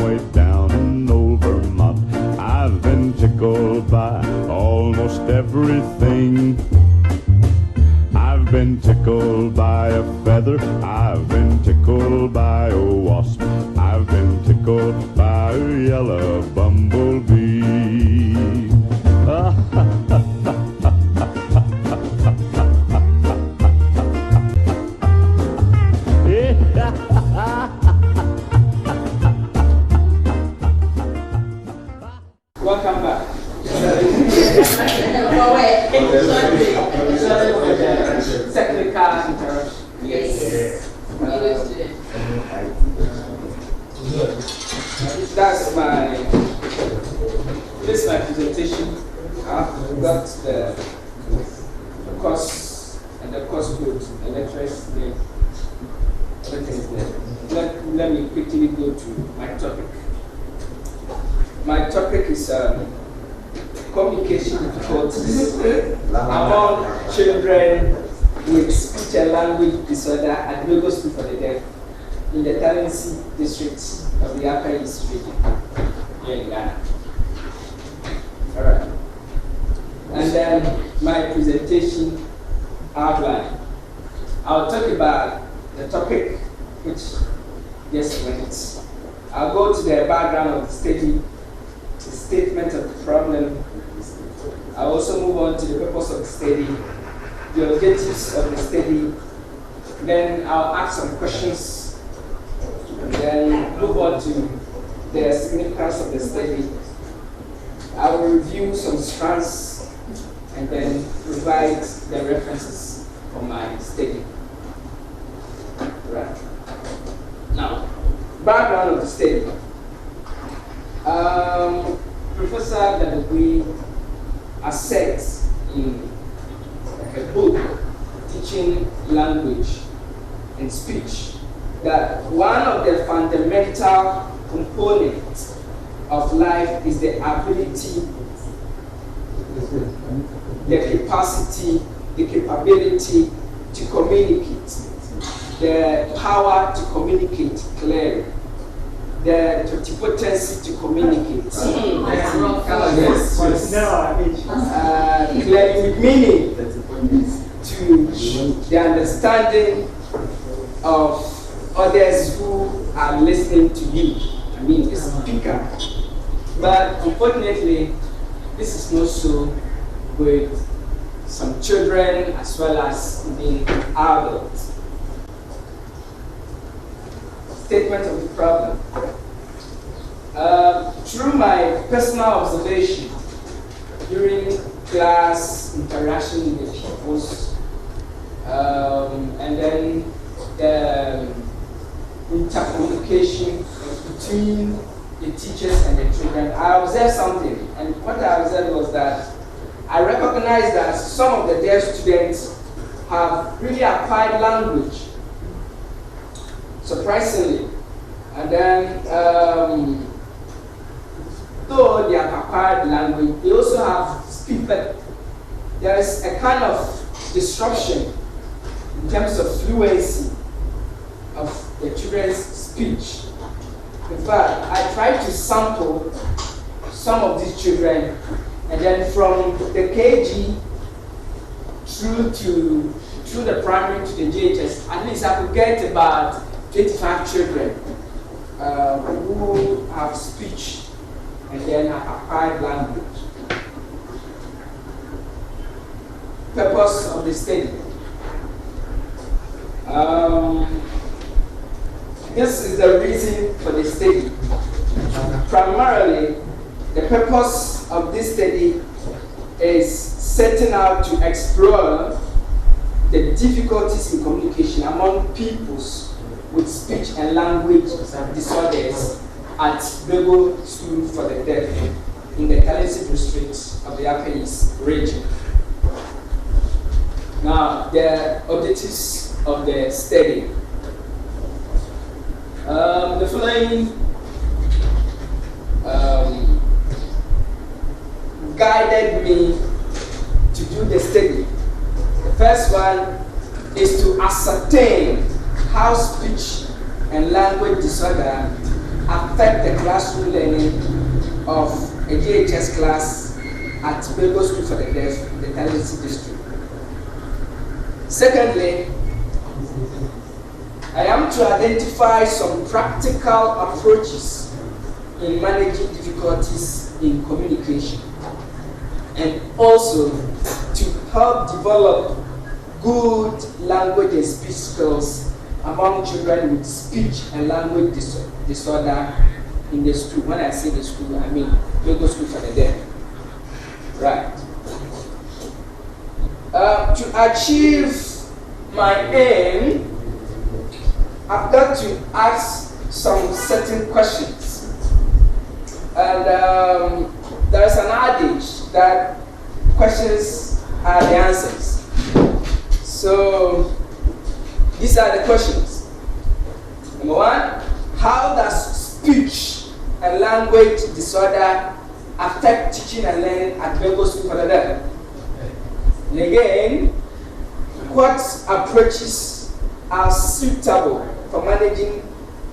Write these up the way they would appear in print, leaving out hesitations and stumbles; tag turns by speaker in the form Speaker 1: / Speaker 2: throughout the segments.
Speaker 1: way down in old Vermont. I've been tickled by almost everything. I've been tickled by a feather, I've been tickled by a wasp, I've been tickled by a yellow bumblebee.
Speaker 2: Welcome back. Technical interruption. Yes. That's this is my presentation. I've got the course and the course code, the lecturer's name, everything's there. Let me quickly go to my topic. My topic is communication difficulties among children with speech and language disorder at Logo School for the Deaf in the Talensi district of the Upper East region here in Ghana. All right. And then my presentation outline. I'll talk about the topic which just went. I'll go to the background of the study, the statement of the problem. I'll also move on to the purpose of the study, the objectives of the study. Then I'll ask some questions, and then move on to the significance of the study. I will review some strands and then provide the references for my study. Right. Now, background of the study. Professor W. asserts in a book, Teaching Language and Speech, that one of the fundamental components of life is the ability, the capacity, the capability to communicate, the power to communicate clearly, the potency to communicate. Clearly with meaning to the understanding of others who are listening to you. I mean, the speaker. But unfortunately, this is not so with some children as well as even adults. Statement of the problem. Through my personal observation during class interaction with the pupils, and then the intercommunication between the teachers and the children, I observed something. And what I observed was that I recognized that some of the deaf students have really acquired language, surprisingly. And then, though they have acquired language, they also have speech, but there is a kind of disruption in terms of fluency of the children's speech. In fact, I tried to sample some of these children, and then from the KG through the primary to the JHS, at least I could get about 25 children who have speech and then have acquired language. Purpose of the study. This is the reason for the study. Primarily, the purpose of this study is setting out to explore the difficulties in communication among peoples with speech and language disorders at Logo School for the Deaf in the Talensi district of the Upper East region. Now, the objectives of the study. The following guided me to do the study. The first one is to ascertain how speech and language disorder affect the classroom learning of a JHS class at Bego School for the Deaf, the Talensi district? Secondly, I am to identify some practical approaches in managing difficulties in communication, and also to help develop good language and speech skills among children with speech and language disorder in the school. When I say the school, I mean Bego School for the Deaf. Right. To achieve my aim, I've got to ask some certain questions. And there's an adage that questions are the answers. So these are the questions. Number one, how does speech and language disorder affect teaching and learning at Bego School for the Deaf? And again, what approaches are suitable for managing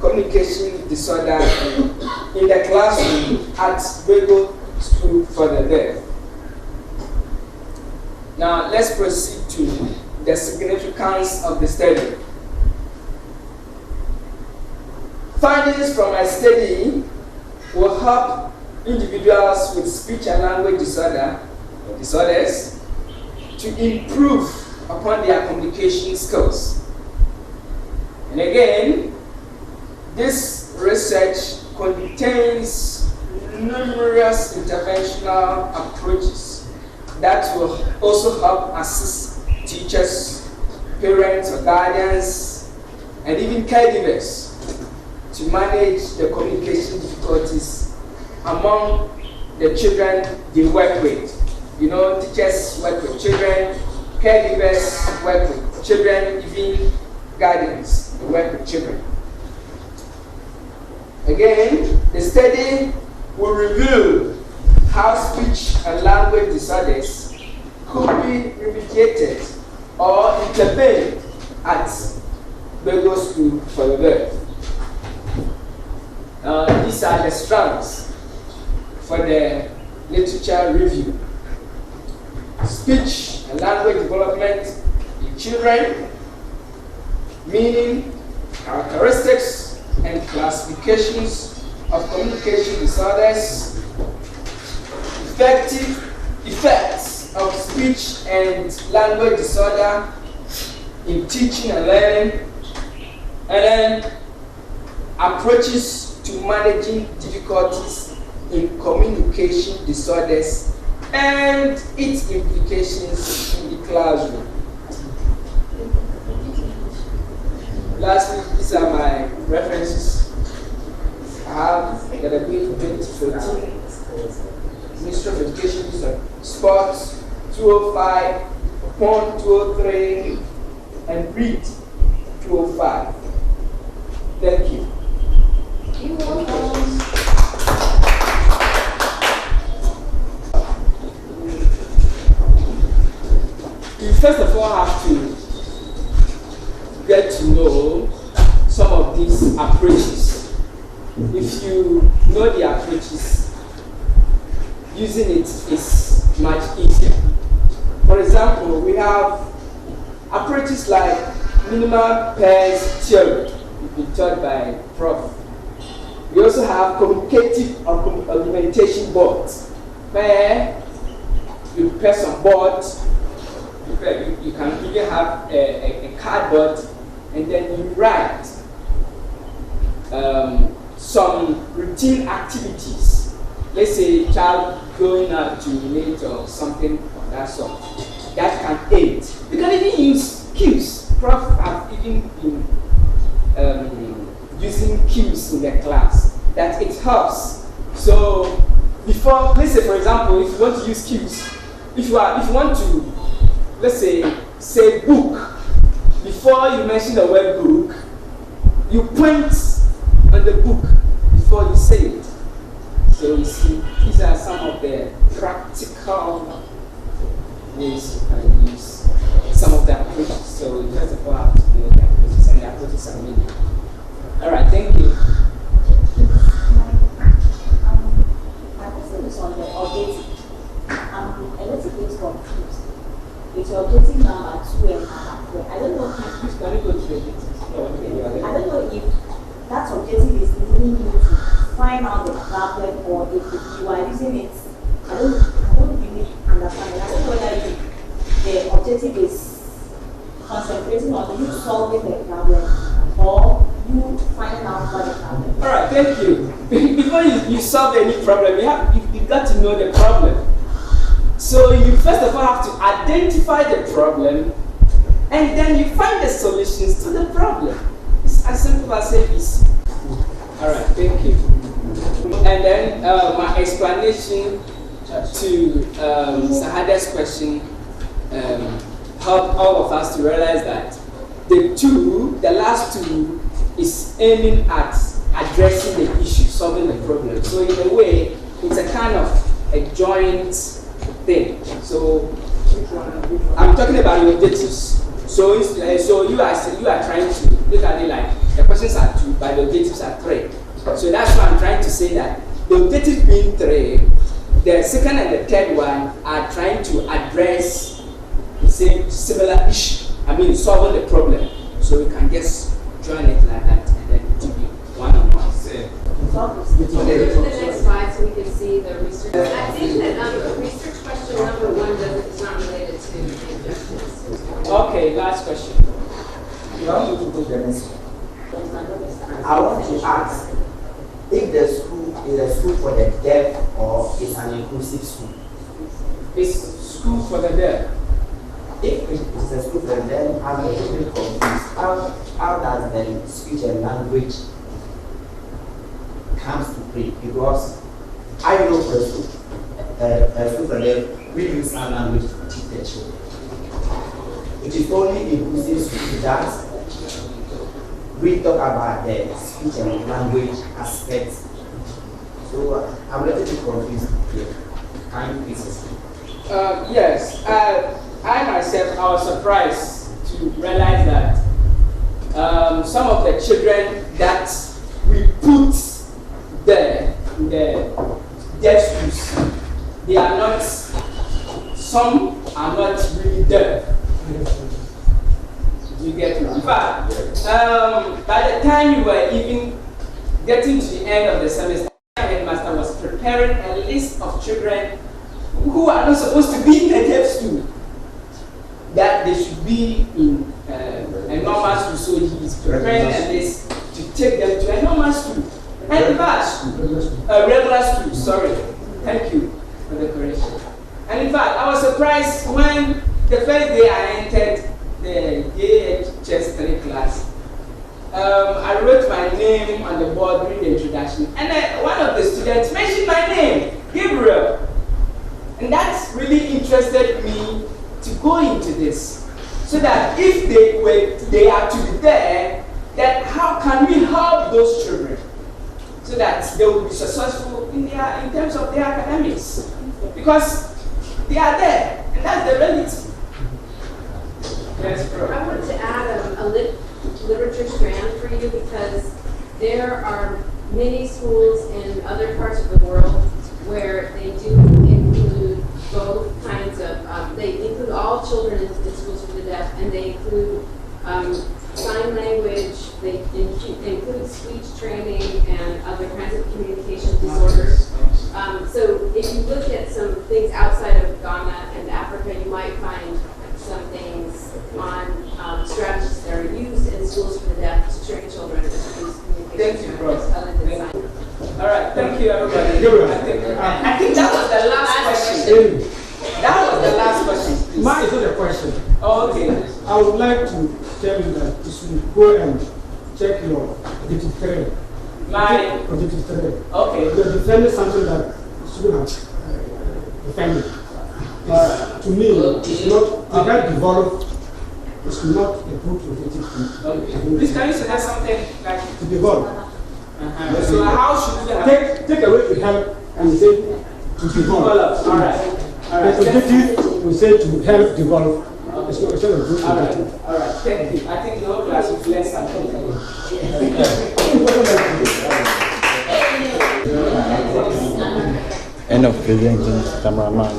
Speaker 2: communication disorder in the classroom at Bego School for the Deaf? Now, let's proceed to the significance of the study. Findings from my study will help individuals with speech and language disorders to improve upon their communication skills. And again, this research contains numerous interventional approaches that will also help assist teachers, parents or guardians, and even caregivers to manage the communication difficulties among the children they work with. You know, teachers work with children, caregivers work with children, even guardians work with children. Again, the study will reveal how speech and language disorders could be remediated or intervened at Bego School for the Deaf. These are the strands for the literature review. Speech and language development in children, meaning, characteristics, and classifications of communication disorders, effects of speech and language disorder in teaching and learning, and then approaches to managing difficulties in communication disorders and its implications in the classroom. Lastly, these are my references. I have the Bill 2014, Ministry of Education, Sports 205, Pond 203, and Read 205. Thank you.
Speaker 3: You're welcome.
Speaker 2: You first of all have to get to know some of these approaches. If you know the approaches, using it is much easier. For example, we have approaches like minimal pairs theory, been taught by Prof. We also have communicative argumentation boards, where you prepare some boards. You can even have a cardboard, and then you write some routine activities. Let's say a child going out to urinate or something of that sort. That can aid. You can even use cues. Prof have even been using cues in the class. That it helps. So before, let's say for example, if you want to use cues, if you want to, let's say book, before you mention the word book, you point on the book before you say it. So you see, these are some of the practical ways you can use some of the approaches. So you first of all have to know the approaches, and the approaches are many. All right, thank you.
Speaker 4: your objective number 2 and number 4, I don't know.
Speaker 2: Please, can you go to the details?
Speaker 4: I don't know if that objective is leading you to find out the problem or if you are using it. I don't really understand it. I don't know whether the objective is concentrating on you solving the problem or you finding out what the problem is.
Speaker 2: All right, thank you. Before you solve any problem, you've got to know the problem. So you first of all have to identify the problem, and then you find the solutions to the problem. It's as simple as ABC. All right, thank you. And then my explanation to Sahada's question helped all of us to realize that the last two is aiming at addressing the issue, solving the problem. So in a way, it's a kind of a joint thing. So I'm talking about the objectives. So you are trying to look at it like the questions are 2, but the objectives are 3. So that's why I'm trying to say that the objectives being 3, the second and the third one are trying to address the same similar issue. I mean, solving the problem. So we can just join it like that, and then it will be one-on-one.
Speaker 3: Go to the next slide so we can see the research. I think that research question number 1 is not related to the objectives.
Speaker 2: Okay, last question.
Speaker 5: You want me to go to the next one? I want to ask if the school is a school for the deaf or is an inclusive school.
Speaker 2: It's school for the deaf.
Speaker 5: If it is a school for the deaf, I'm a little bit confused. How does the speech and language comes to play? Because I know for a school for the deaf, we use our language to teach the children. It is only inclusive school that we talk about the speech and language aspects. So I'm a little bit confused here. Can you please explain?
Speaker 2: Yes, I myself, I was surprised to realize that some of the children that we put there in the deaf schools, they are not, some are not really deaf. You get me? In fact, by the time you were even getting to the end of the semester, the headmaster was preparing a list of children who are not supposed to be in the deaf school, that they should be in a normal school. So he is preparing a list to take them to a normal school. And in fact, a regular school, sorry. Thank you for the correction. And in fact, I was surprised when the first day I entered the JHS 3 class. I wrote my name on the board during the introduction, and then one of the students mentioned my name, Gabriel. And that really interested me to go into this, so that if they are to be there, then how can we help those children so that they will be successful in terms of their academics, because they are there, and that's the reality. Yes,
Speaker 3: I wanted to add a literature strand for you, because there are many schools in other parts of the world where they do include both kinds of, they include all children in schools for the deaf, and they include sign language, they include speech training and other kinds of communication disorders. So if you look at some things outside of Ghana and Africa, you might find some things on strategies that are used in schools for the deaf to train children to use communication strategies other than sign.
Speaker 2: All right, thank you, everybody. I think that was the last question. That was the last question.
Speaker 6: Mine is not a question.
Speaker 2: Oh, okay.
Speaker 6: I would like to tell you that you should go and check your objective 3.
Speaker 2: My
Speaker 6: Objective 3.
Speaker 2: okay.
Speaker 6: You're defending something that you shouldn't have defended. To me, it's not, to get developed, it's not a good objective.
Speaker 2: Okay. Please, can you say something like
Speaker 6: To develop.
Speaker 2: So how should we have
Speaker 6: Take away to help and say to develop.
Speaker 2: All right. All
Speaker 6: The
Speaker 2: right.
Speaker 6: objective we say to help develop. It's not a good
Speaker 2: All right.
Speaker 6: objective.
Speaker 2: All right. Thank you. I think the whole class will learn something.
Speaker 7: End of presenting, cameraman.